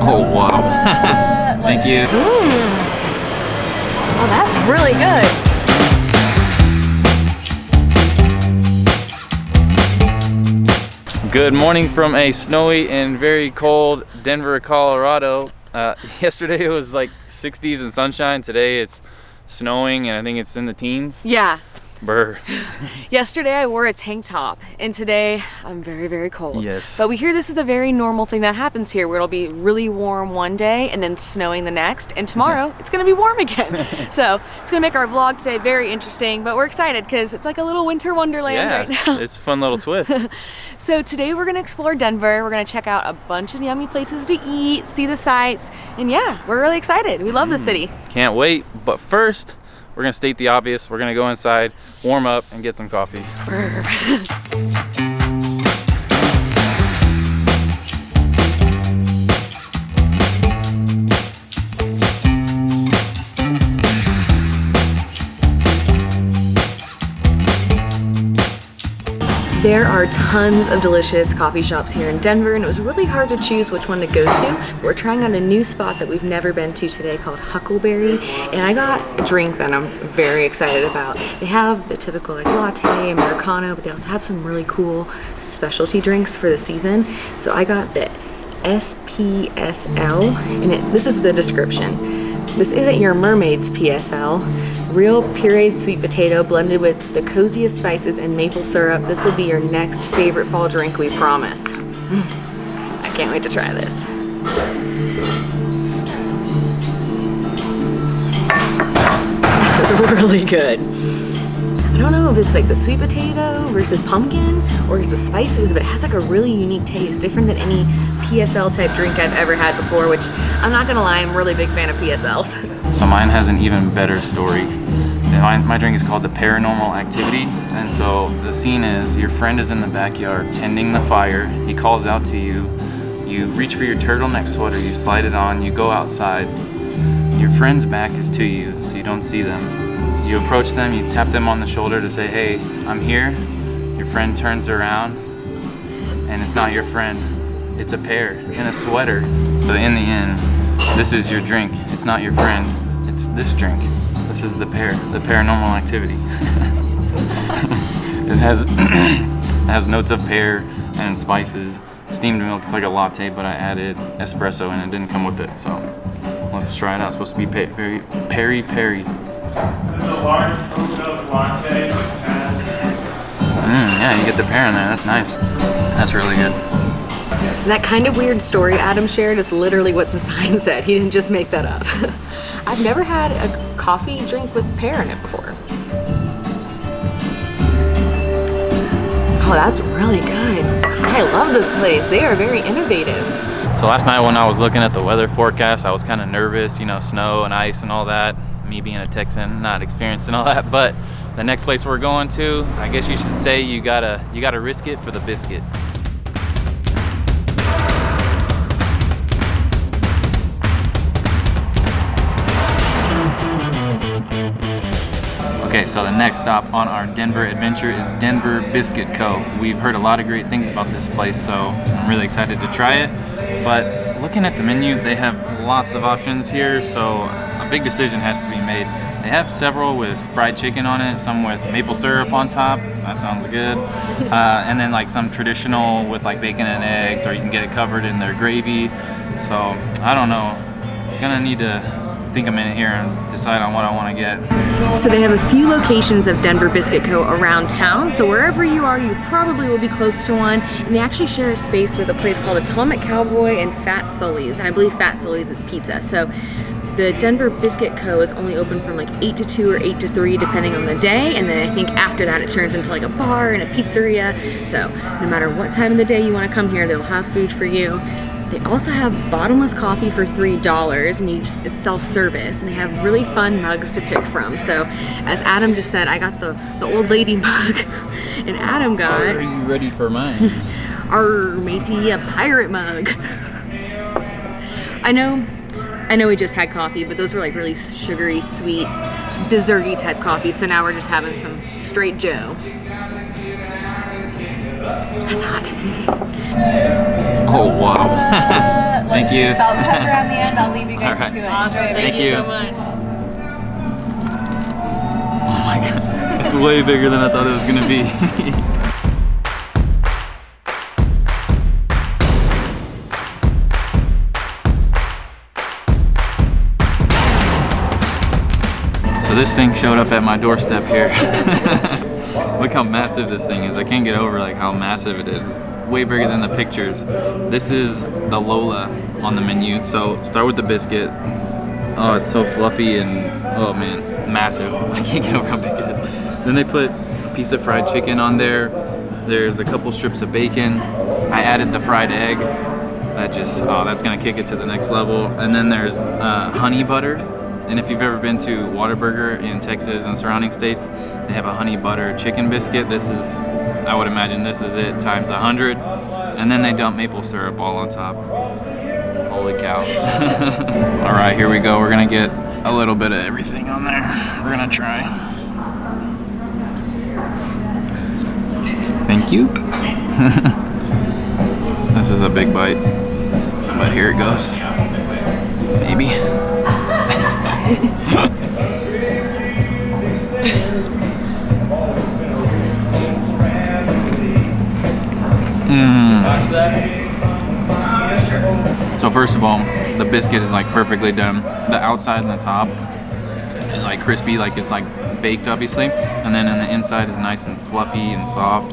Oh, wow. Thank you. Oh, that's really good. Good morning from a snowy and very cold Denver, Colorado. Yesterday it was like 60s and sunshine. Today it's snowing and I think it's in the teens. Yeah. Brr. Yesterday I wore a tank top and today I'm very, very cold. Yes. But we hear this is a very normal thing that happens here where it'll be really warm one day and then snowing the next, and tomorrow it's gonna be warm again. So it's gonna make our vlog today very interesting, but we're excited because it's like a little winter wonderland right now. It's a fun little twist. So today we're gonna explore Denver. We're gonna check out a bunch of yummy places to eat, see the sights, and yeah, we're really excited. We love the city. Can't wait, but first, we're gonna state the obvious. We're gonna go inside, warm up, and get some coffee. There are tons of delicious coffee shops here in Denver, and it was really hard to choose which one to go to. We're trying out a new spot that we've never been to today called Huckleberry, and I got a drink that I'm very excited about. They have the typical like latte, Americano, but they also have some really cool specialty drinks for the season. So I got the SPSL, and this is the description. This isn't your mermaid's PSL. Real pureed sweet potato blended with the coziest spices and maple syrup. This will be your next favorite fall drink, we promise. I can't wait to try this. It's really good. I don't know if it's like the sweet potato versus pumpkin or it's the spices, but it has like a really unique taste, different than any PSL type drink I've ever had before, which I'm not gonna lie, I'm a really big fan of PSLs. So mine has an even better story. My drink is called the Paranormal Activity, and so the scene is your friend is in the backyard tending the fire. He calls out to you. You reach for your turtleneck sweater, you slide it on, you go outside. Your friend's back is to you, so you don't see them. You approach them, you tap them on the shoulder to say, hey, I'm here. Your friend turns around, and it's not your friend. It's a pear in a sweater. So in the end, this is your drink. It's not your friend, it's this drink. This is the Paranormal Activity. It has notes of pear and spices. Steamed milk, it's like a latte, but I added espresso and it didn't come with it. So let's try it out. It's supposed to be peri-peri. Yeah, you get the pear in there. That's nice. That's really good. That kind of weird story Adam shared is literally what the sign said. He didn't just make that up. I've never had a coffee drink with pear in it before. Oh, that's really good. I love this place. They are very innovative. So last night when I was looking at the weather forecast, I was kind of nervous, you know, snow and ice and all that. Me being a Texan, not experiencing all that, but the next place we're going to, I guess you should say you gotta risk it for the biscuit. Okay, so the next stop on our Denver adventure is Denver Biscuit Co. We've heard a lot of great things about this place, so I'm really excited to try it. But looking at the menu, they have lots of options here, so a big decision has to be made. They have several with fried chicken on it, some with maple syrup on top. That sounds good. And then like some traditional with like bacon and eggs, or you can get it covered in their gravy. So I don't know. Gonna need to think a minute here and decide on what I want to get. So they have a few locations of Denver Biscuit Co. around town, so wherever you are, you probably will be close to one. And they actually share a space with a place called Atomic Cowboy and Fat Sully's, and I believe Fat Sully's is pizza. So the Denver Biscuit Co. is only open from like 8 to 2 or 8 to 3 depending on the day, and then I think after that it turns into like a bar and a pizzeria. So no matter what time of the day you want to come here, they'll have food for you. They also have bottomless coffee for $3, and it's self-service, and they have really fun mugs to pick from. So as Adam just said, I got the old lady mug, and Adam got... Are you ready for mine? Our matey, a pirate mug. I know we just had coffee, but those were like really sugary, sweet, desserty type coffee, so now we're just having some straight Joe. That's hot. Oh, wow. Thank you. Salt and pepper on the end. I'll leave you guys All right. to it. Awesome. Enjoy it. Thank you you. so much. Oh my god, it's way bigger than I thought it was gonna be. So this thing showed up at my doorstep here. Look how massive this thing is. I can't get over like how massive it is. It's way bigger than the pictures. This is the Lola on the menu. So start with the biscuit. Oh, it's so fluffy and oh man, massive. I can't get over how big it is. Then they put a piece of fried chicken on there. There's a couple strips of bacon. I added the fried egg. That just, oh, that's gonna kick it to the next level. And then there's honey butter. And if you've ever been to Whataburger in Texas and surrounding states, they have a honey butter chicken biscuit. This is, I would imagine this is it times 100. And then they dump maple syrup all on top. Holy cow. All right, here we go. We're gonna get a little bit of everything on there. We're gonna try. Thank you. This is a big bite, but here it goes. Maybe. So first of all, the biscuit is like perfectly done. The outside and the top is like crispy, like it's like baked obviously, and then the inside is nice and fluffy and soft.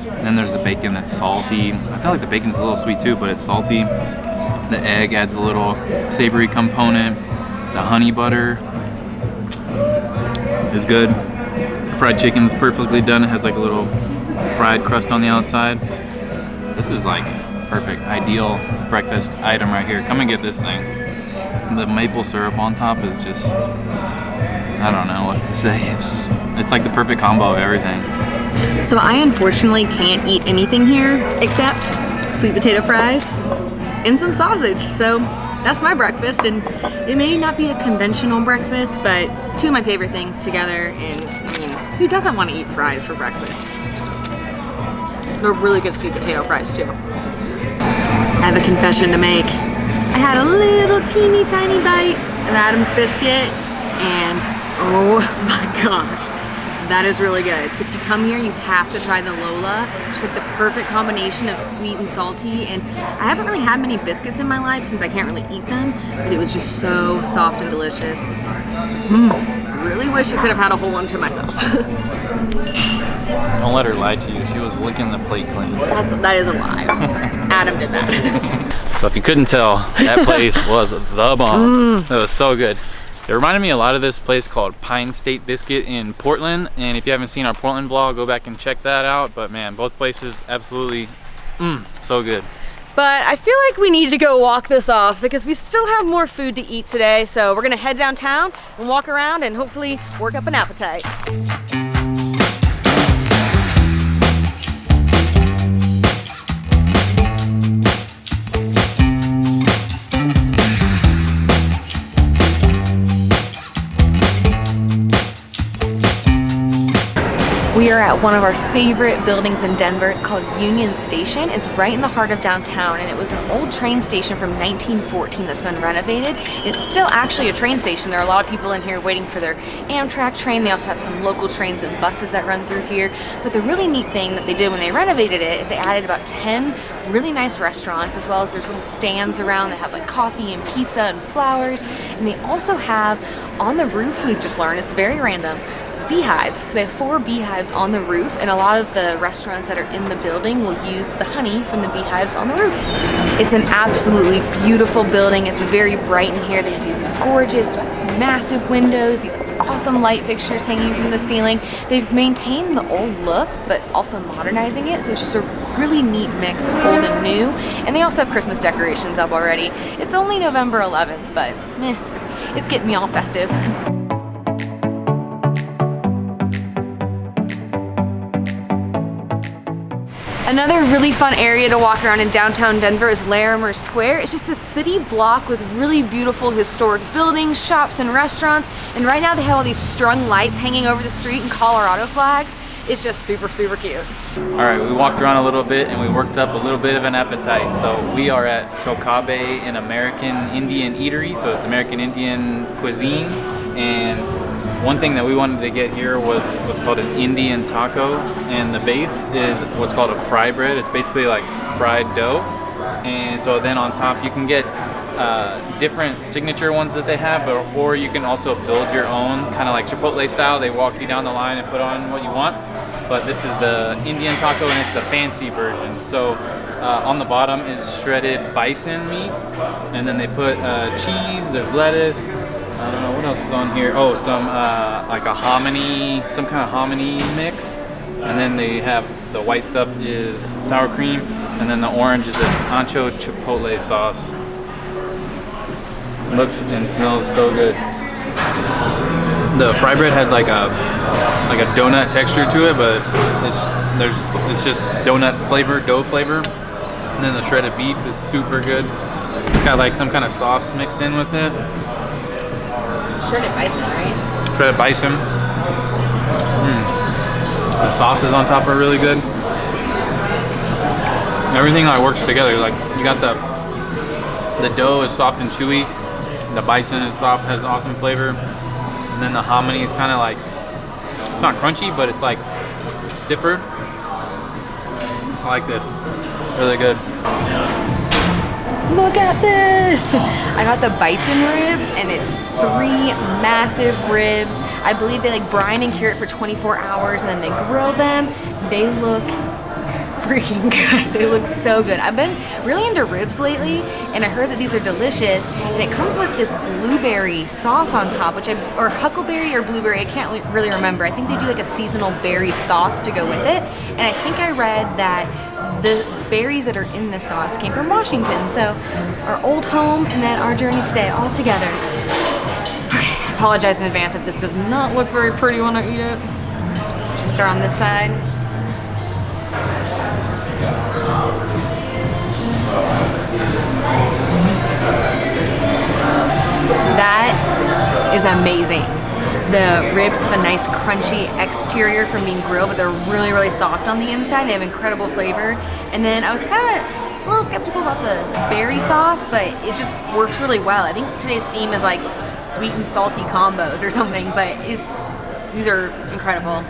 And then there's the bacon that's salty. I feel like the bacon's a little sweet too, but it's salty. The egg adds a little savory component. The honey butter is good. The fried chicken's perfectly done. It has like a little fried crust on the outside. This is like perfect, ideal breakfast item right here. Come and get this thing. The maple syrup on top is just, I don't know what to say. It's like the perfect combo of everything. So I unfortunately can't eat anything here except sweet potato fries and some sausage. So that's my breakfast, and it may not be a conventional breakfast, but two of my favorite things together. And I mean, who doesn't want to eat fries for breakfast? They're really good sweet potato fries too. I have a confession to make. I had a little teeny tiny bite of Adam's biscuit, and oh my gosh, that is really good. So if you come here, you have to try the Lola. It's like the perfect combination of sweet and salty. And I haven't really had many biscuits in my life since I can't really eat them, but it was just so soft and delicious. Really wish I could have had a whole one to myself. Don't let her lie to you. She was licking the plate clean. That is a lie. Adam did that. So if you couldn't tell, that place was the bomb. It was so good. It reminded me a lot of this place called Pine State Biscuit in Portland. And if you haven't seen our Portland vlog, go back and check that out. But man, both places absolutely so good. But I feel like we need to go walk this off because we still have more food to eat today. So we're gonna head downtown and walk around and hopefully work up an appetite. We are at one of our favorite buildings in Denver. It's called Union Station. It's right in the heart of downtown, and it was an old train station from 1914 that's been renovated. It's still actually a train station. There are a lot of people in here waiting for their Amtrak train. They also have some local trains and buses that run through here. But the really neat thing that they did when they renovated it is they added about 10 really nice restaurants, as well as there's little stands around that have like coffee and pizza and flowers. And they also have on the roof, we've just learned, it's very random, beehives. So they have 4 beehives on the roof, and a lot of the restaurants that are in the building will use the honey from the beehives on the roof. It's an absolutely beautiful building. It's very bright in here. They have these gorgeous, massive windows, these awesome light fixtures hanging from the ceiling. They've maintained the old look, but also modernizing it, so it's just a really neat mix of old and new. And they also have Christmas decorations up already. It's only November 11th, but it's getting me all festive. Another really fun area to walk around in downtown Denver is Larimer Square. It's just a city block with really beautiful historic buildings, shops, and restaurants. And right now they have all these strung lights hanging over the street and Colorado flags. it's just super, super cute. All right, we walked around a little bit and we worked up a little bit of an appetite. So we are at Tokabe, an American Indian eatery. So it's American Indian cuisine. And one thing that we wanted to get here was what's called an Indian taco. And the base is what's called a fry bread. It's basically like fried dough. And so then on top you can get different signature ones that they have, or you can also build your own, kind of like Chipotle style. They walk you down the line and put on what you want. But this is the Indian taco and it's the fancy version. So on the bottom is shredded bison meat, and then they put cheese, there's lettuce, I don't know what else is on here. Oh, some like a hominy, some kind of hominy mix. And then they have the white stuff is sour cream, and then the orange is an ancho chipotle sauce. Looks and smells so good. The fry bread has like a donut texture to it, but it's just donut flavor, dough flavor. And then the shredded beef is super good. It's got like some kind of sauce mixed in with it. Shredded bison, right? Shredded bison. The sauces on top are really good. Everything like works together. Like you got the dough is soft and chewy. The bison is soft, has awesome flavor. And then the hominy is kind of like, it's not crunchy, but it's like stiffer. I like this. Really good. Look at this! I got the bison ribs, and it's 3 massive ribs. I believe they like brine and cure it for 24 hours, and then they grill them. They look freaking good. They look so good. I've been really into ribs lately, and I heard that these are delicious, and it comes with this blueberry sauce on top, or huckleberry or blueberry, I can't really remember. I think they do like a seasonal berry sauce to go with it, and I think I read that the berries that are in the sauce came from Washington. So our old home and then our journey today all together. Okay, I apologize in advance if this does not look very pretty when I eat it. Should start on this side. That is amazing. The ribs have a nice crunchy exterior from being grilled, but they're really, really soft on the inside. They have incredible flavor. And then I was kind of a little skeptical about the berry sauce, but it just works really well. I think today's theme is like sweet and salty combos or something, but these are incredible.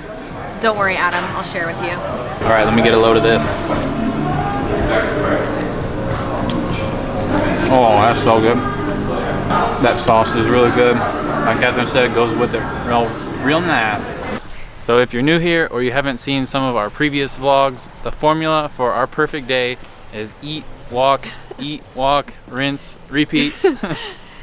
Don't worry, Adam, I'll share with you. All right, let me get a load of this. Oh, that's so good. That sauce is really good. Like Kathryn said, it goes with it real nice. So if you're new here or you haven't seen some of our previous vlogs, the formula for our perfect day is eat, walk, rinse, repeat.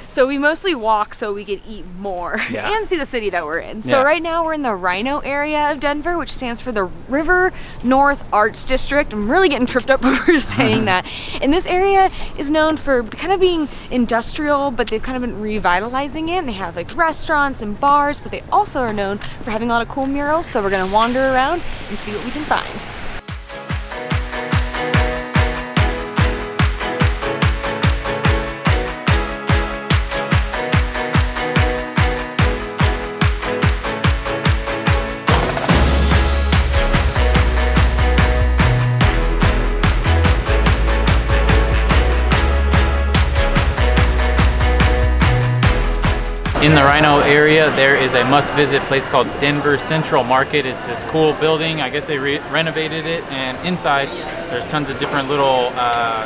So we mostly walk so we could eat more and see the city that we're in. So right now we're in the Rhino area of Denver, which stands for the River North Arts District. I'm really getting tripped up over saying that. And this area is known for kind of being industrial, but they've kind of been revitalizing it. And they have like restaurants and bars, but they also are known for having a lot of cool murals. So we're gonna wander around and see what we can find. In the Rhino area, there is a must-visit place called Denver Central Market. It's this cool building. I guess they renovated it, and inside there's tons of different little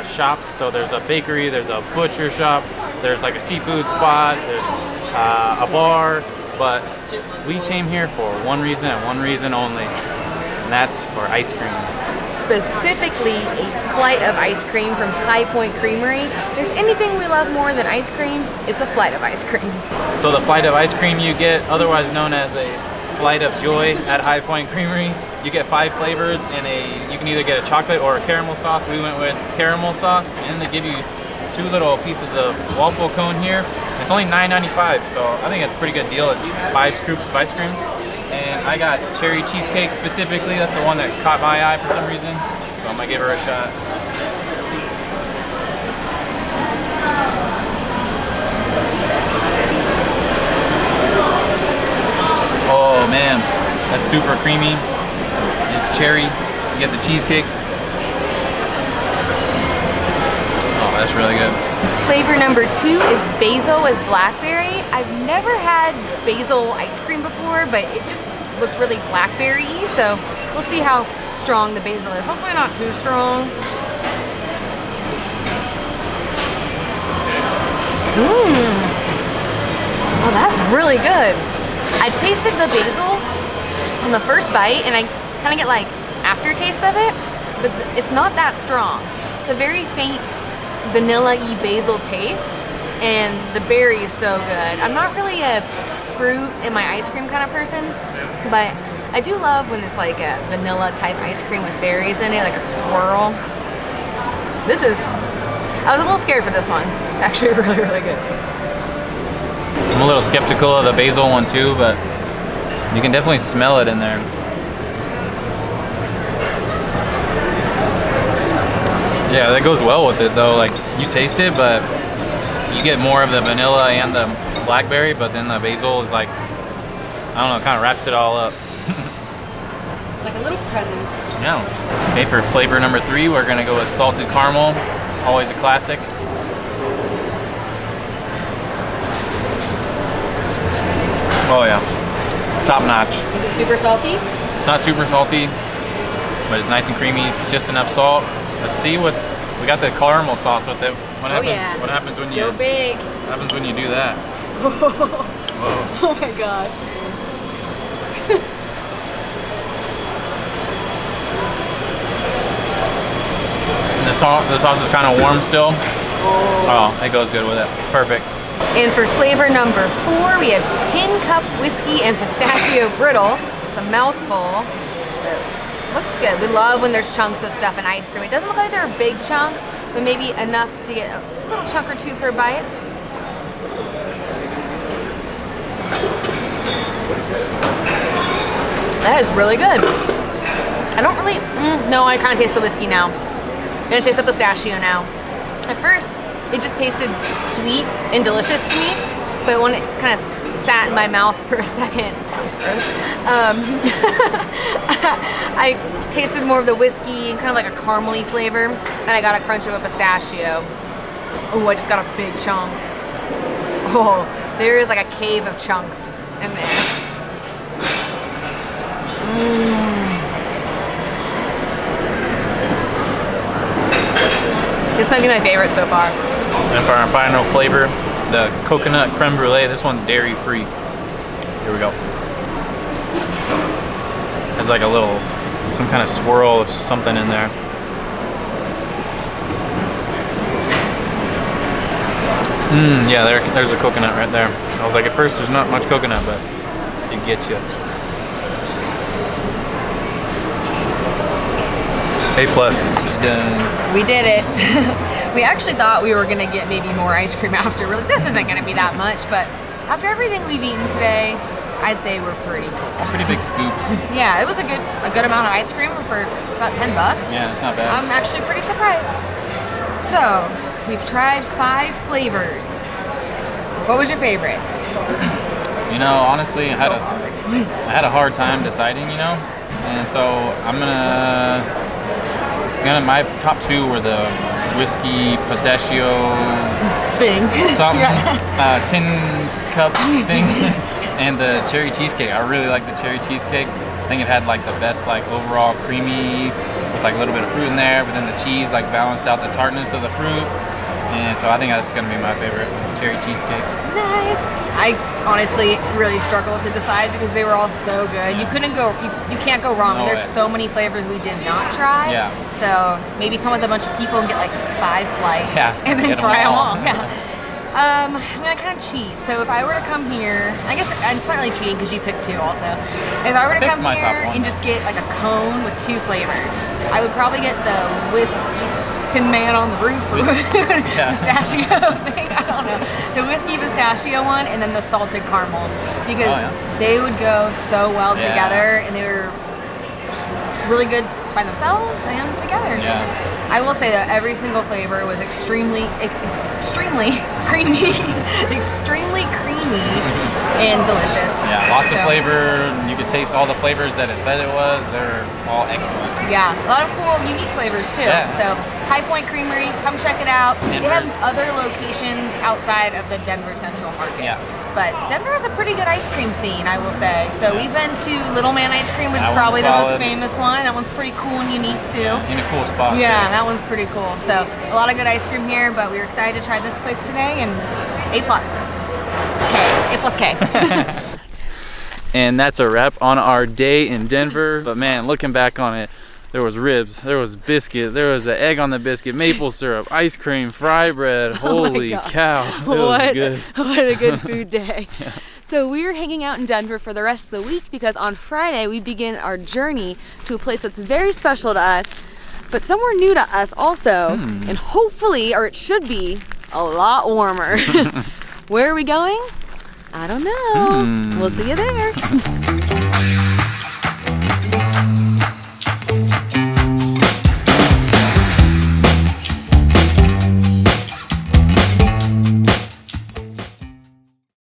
shops. So there's a bakery, there's a butcher shop, there's like a seafood spot, there's a bar. But we came here for one reason and one reason only, and that's for ice cream. Specifically a flight of ice cream from High Point Creamery. If there's anything we love more than ice cream, it's a flight of ice cream. So the flight of ice cream you get, otherwise known as a flight of joy at High Point Creamery, you get 5 flavors, and you can either get a chocolate or a caramel sauce. We went with caramel sauce, and they give you 2 little pieces of waffle cone here. It's only $9.95, so I think it's a pretty good deal. It's 5 scoops of ice cream. And I got cherry cheesecake specifically. That's the one that caught my eye for some reason. So I'm gonna give her a shot. Oh man, that's super creamy. cherry. You get the cheesecake. Oh, that's really good. Flavor number 2 is basil with blackberry. I've never had basil ice cream before, but it just looked really blackberry-y, so we'll see how strong the basil is. Hopefully not too strong. Oh, that's really good. I tasted the basil on the first bite, and I kind of get like aftertaste of it, but it's not that strong. It's a very faint vanilla-y basil taste, and the berry is so good. I'm not really a fruit in my ice cream kind of person, but I do love when it's like a vanilla type ice cream with berries in it, like a swirl. I was a little scared for this one. It's actually really, really good. I'm a little skeptical of the basil one too, but you can definitely smell it in there. Yeah, that goes well with it though. Like, you taste it, but you get more of the vanilla and the blackberry, but then the basil is like, I don't know, kind of wraps it all up. Like a little present. Yeah. Okay, for flavor number 3, we're gonna go with salted caramel. Always a classic. Oh yeah, top notch. Is it super salty? It's not super salty, but it's nice and creamy. It's just enough salt. Let's see what we got. The caramel sauce with it. What happens? Yeah. What happens when you? Go big. What happens when you do that? Whoa. Oh my gosh. The sauce is kind of warm still. Oh, it goes good with it. Perfect. And for flavor number 4, we have Tin Cup Whiskey and Pistachio Brittle. It's a mouthful. It looks good. We love when there's chunks of stuff in ice cream. It doesn't look like there are big chunks, but maybe enough to get a little chunk or 2 per bite. That is really good. I don't really, no, I kind of taste the whiskey now. I'm gonna taste the pistachio now. At first, it just tasted sweet and delicious to me, but when it kind of sat in my mouth for a second, sounds gross, I tasted more of the whiskey and kind of like a caramely flavor, and I got a crunch of a pistachio. Oh, I just got a big chunk. Oh, there is like a cave of chunks in there. This might be my favorite so far. And for our final flavor, the coconut creme brulee. This one's dairy free. Here we go. There's like a little, some kind of swirl of something in there. Yeah, there's a coconut right there. I was like, at first there's not much coconut, but it gets you. A+. Done. We did it. We actually thought we were gonna get maybe more ice cream after. We're like, this isn't gonna be that much, but after everything we've eaten today, I'd say we're pretty full. Pretty big scoops. Yeah, it was a good amount of ice cream for about $10. Yeah, it's not bad. I'm actually pretty surprised. So, we've tried 5 flavors. What was your favorite? You know, honestly, I had a hard time deciding, you know, and so my top 2 were the whiskey pistachio Thing. something, Yeah. tin cup thing, and the cherry cheesecake. I really like the cherry cheesecake. I think it had like the best like overall creamy with like a little bit of fruit in there, but then the cheese like balanced out the tartness of the fruit. And so I think that's gonna be my favorite, cherry cheesecake. Nice. I honestly really struggled to decide because they were all so good. You can't go wrong. No There's way. so many flavors we did not try. Yeah. So maybe come with a bunch of people and get like 5 flights. Yeah, And then get 'em try them all. all. Yeah. I'm gonna kind of cheat. So if I were to come here, I guess it's not really cheating because you picked 2 also. If I were to picked come my top here one. and just get like a cone with 2 flavors, I would probably get the whiskey Tin Man on the roof or Yeah. pistachio thing. I don't know. The whiskey pistachio one, and then the salted caramel, because they would go so well Yeah. together, and they were just really good by themselves and together. Yeah. I will say that every single flavor was extremely extremely creamy, extremely creamy and delicious. Yeah, lots of flavor. You could taste all the flavors that it said it was. They're all excellent. Yeah, a lot of cool, unique flavors too. Yeah. So High Point Creamery, come check it out. Denver. They have other locations outside of the Denver Central Market. Yeah. But Denver has a pretty good ice cream scene, I will say. So we've been to Little Man Ice Cream, which That is probably one's the most solid. famous one. That one's pretty cool and unique too. In a cool spot. Yeah, too. that one's pretty cool. So a lot of good ice cream here, but we were excited to try this place today, and A+. K. And that's a wrap on our day in Denver. But man, looking back on it, there was ribs, there was biscuit, there was an egg on the biscuit, maple syrup, ice cream, fry bread. Holy cow, it was good. What a good food day. So we're hanging out in Denver for the rest of the week because on Friday we begin our journey to a place that's very special to us, but somewhere new to us also, and hopefully, or it should be, a lot warmer. Where are we going? I don't know. We'll see you there.